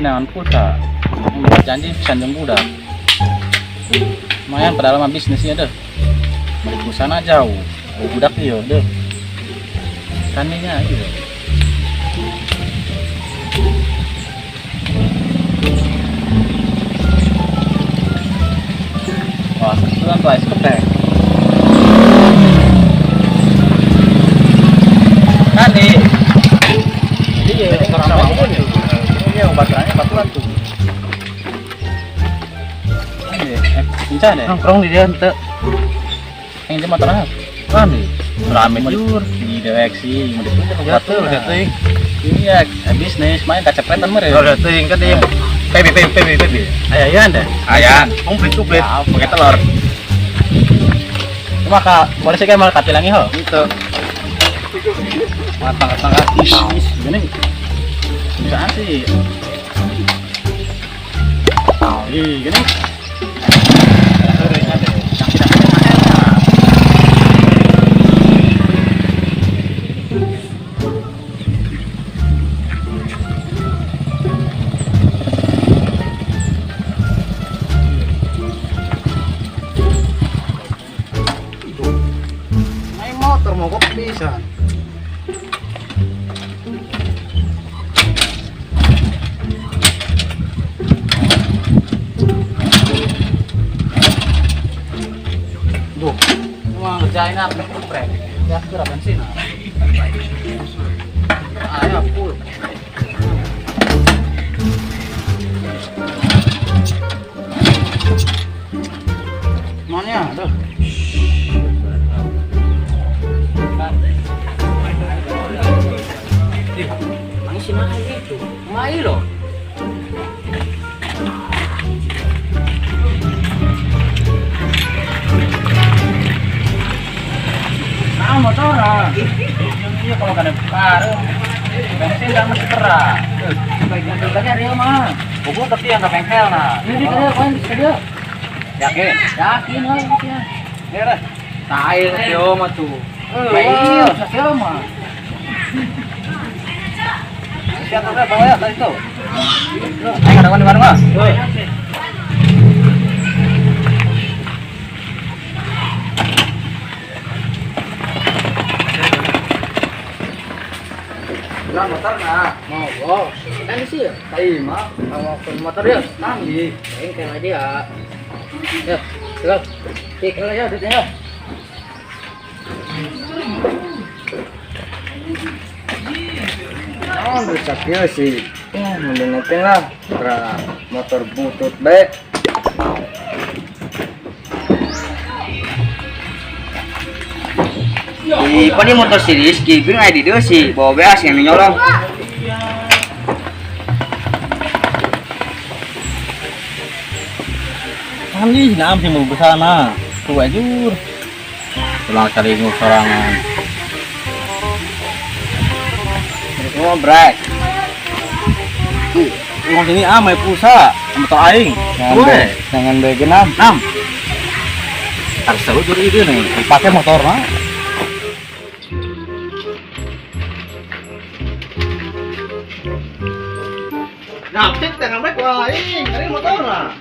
dengan pulsa. Membuat janji sanjung budak. Lumayan pada lama bisnisnya deh. Balik sana jauh. Budak iya deh. Taninya iya. Wah, itu kan tuh es ketek. Tadi. Iya, orang pun iya, baturannya baturan tuh. Pincah deh. Nongkrong di dia ente. Yang di motor apa? Rame. Rame jur. Di direksi, mau diputar jatuh udah teuing. Iya, bisnis main kacepretan mere. Udah teuing kan dia. PB. Ayayan deh. Ayan. Komplit. Pakai telur. Cuma kak, boleh sih malah katilangi ho. Itu. Matang gini. Bisa sih. Gini. Motor mogok bisa. Duh, mau ngerjain apa geprek? Ya segera bensin. Ayo full. Mana? Aduh. Si mahal itu, mahal loh. Nah, motor lah. Iya kalau kada karung, bensin dan masih terah. Bagian belakangnya Rio mah. Buku tapi yang ke bengkel nah. Ini dia koin bisa dia. Yakin? Yakin lah ya. Ini lah. Tail Rio mah tuh. Iya, Rio mah. Siap apa bawa ya tadi tuh. Ayo ada di mana? Woi. Lah motor nah. Mau. Kan sih. Tai mah. Mau ke motor ya. Tanggi. Bengkel aja ya. Ya, siap. Tikal ya duitnya. Oh, rusaknya sih. Mendingan lah para motor butut baik. Ini motor si Rizky, bin ID dia sih, bawa beas yang nyolong. Kali nam sih mau kesana, tuh ajur. Pulang cari sorangan. Oh, break. Uang sini amai pulsa, motor aing. Jangan bagi 6. Harus selalu jadi ide nih, pakai motor mah. Napit jangan break wah ini motor mah.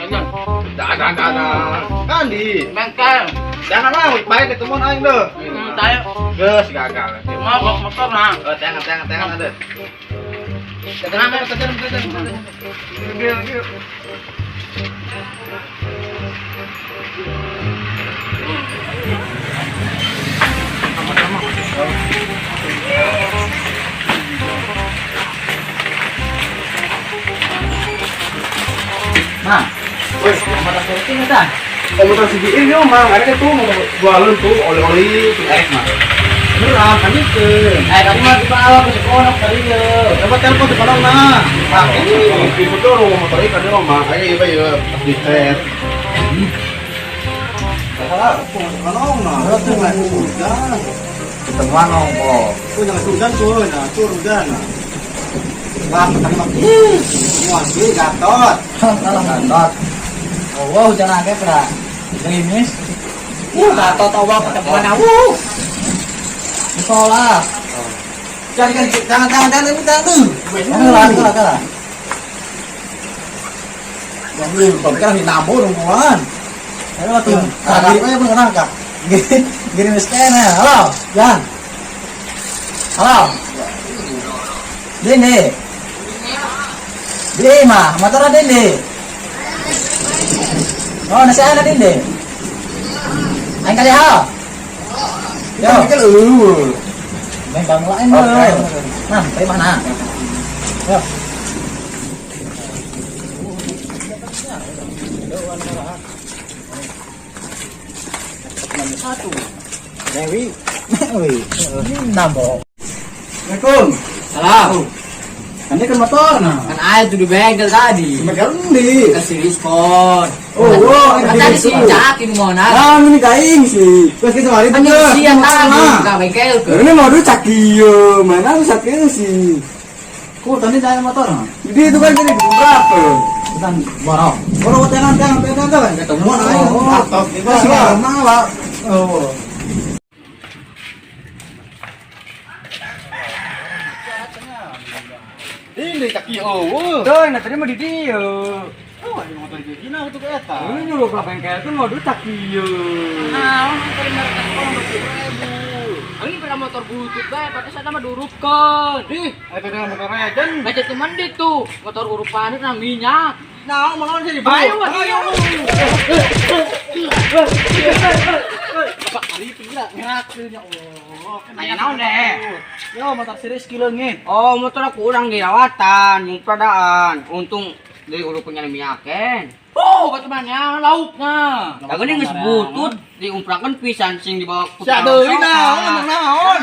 Jangan. Kan di Bengkel. jangan lah, baik ketemuan aing deh. Tayo. Geus gagal. Mau motor nah. Tangan ada. Tekan. Gil. Nah, woi, motor setting dah. Motor CBR ini mah, ada tuh mau jualan tuh oli-oli tuh mah. Beneran, kan itu. Kamu mah dibawa ke sekolah kali ya. Coba telepon ke kono nah. Ini betul motor ini kan di rumah, kayak ieu ya di tes. Salah, aku masuk kono nah. Itu mah hujan. Ketemuan nongko. Tuh jangan hujan tuh, nah, hujan. Wah, ketemu. Semua sih gatot. Kalau kantor. Oh, hujan agak pra. Gerimis. Gatot tawa ketemuan aku. Sekolah. Jangan minta tuh. Kalah. Yang lu kan dinambo rumuan. Ayo tuh, tadi aja belum nangkap. Gini miskin ya. Halo, Jan. Halo. Dini. Dini mah, motor Dini. Oh, nasi ada Dini. Aing kali ha. Yo. Main bang lain lo. Nah, dari mana? Yo. Satu. Dewi. Dewi. Ini nambah. Assalamualaikum. Salam. Kan kan motor nah. Kan air tuh di bengkel tadi. Bengkel di. Kasih diskon. Oh, wow, Tadi sih jakin mau nak. Ah, ini kain sih. Terus kita mari Kan siang tadi ke bengkel ke. Ini mau duit cakiyo, mana aku cakiyo sih. Kok tadi jalan motor nah? Jadi itu kan jadi berapa? Bukan borong. Borong tenan kan ketemu aja. Oh, itu sih mana lah. Oh. Ini kaki oh. Tuh, nah tadi mau di dia. Oh, ini motor jadi nah untuk eta. Ini nyuruh ke bengkel tuh mau duit cakiyo. Nah, motor merek sekolah 20.000. Ini pada motor butut bae, pada saya mah durupkeun. Ih, eta dengan motor legend. Baca cuman dit tuh, motor urupan itu minyak. Nah, mau jadi Ayo, ayo. Bapak hari itu gila ngeraknya Allah. Nanya naon deh. Yo, motor series kileungin. Oh, motor aku urang dirawatan, yung padaan. Untung dari urupannya minyaken. Oh, bagaimana lauknya? Kagak ini geus butut, diumprakeun pisan sing dibawa ku. Sia deui naon, naon.